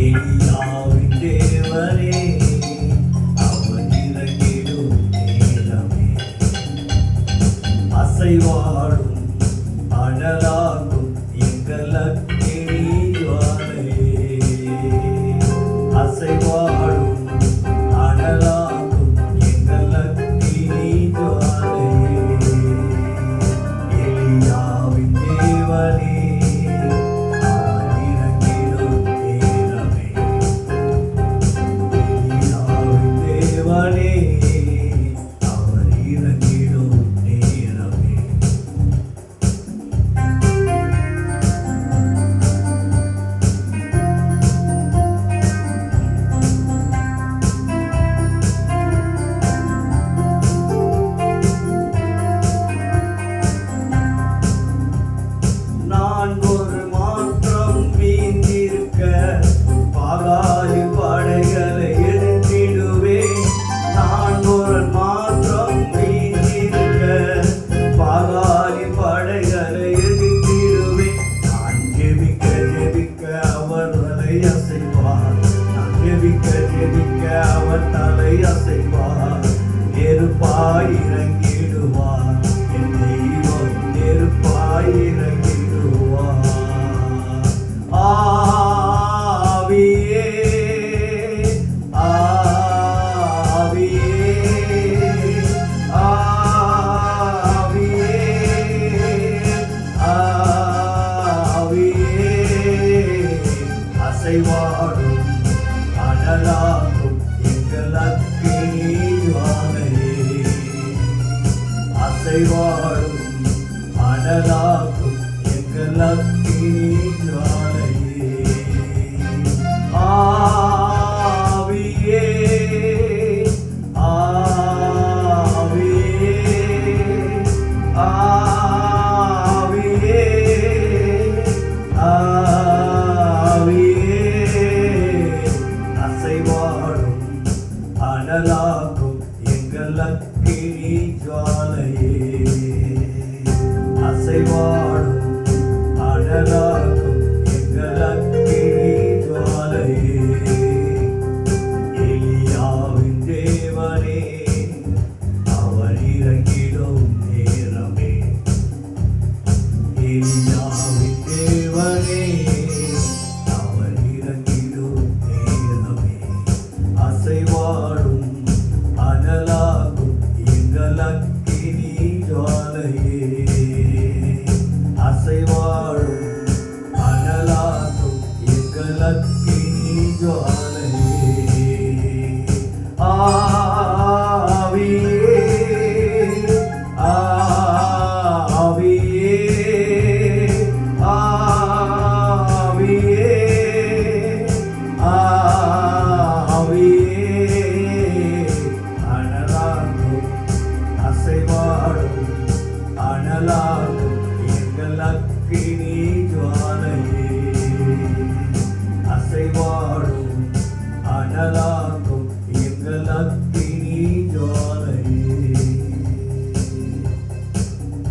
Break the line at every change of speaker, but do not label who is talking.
எலியாவின் தேவனே அவர் இறங்கிடும் நேரமே அசைவாடும் அனலாகும் எங்கள் அக்கினி ஜுவாலையே அசைவாடும் அனலாகும் எங்கள் அக்கினி ஜுவாலையே எலியாவின் தேவனே அவர் தலை அசைவார் நெருப்பாய் இறங்கிடுவார் என் தெய்வம் நெருப்பாய் இறங்கிடுவார் ஆவியே ஆவியே ஆவியே ஆவியே அசைவாடும் அனலாகும் எங்கள் அக்கினி ஜுவாலையே அசைவாடும் அனலாகும் எங்கள் அக்கினி ஜுவாலையே ஆவியே ஆவியே ஆவியே அசைவாடும் அனலாகும் எங்கள் அக்கினி ஜுவாலையே அசைவாடும் அனலாகும் எங்கள் அக்கினி ஜுவாலையே எலியாவின் தேவனே அவர் இறங்கிடும் நேரமே எலியாவின் தேவனே அசைவாடும் அனலாகும் எங்கள் அக்கினி ஜுவாலையே அசைவாடும் அனலாகும் எங்கள் அக்கினி ஜுவாலையே ஆவியே ஆவியே ஆவியே அசைவாடும் அனலாகும் எங்கள் அக்கினி ஜுவாலையே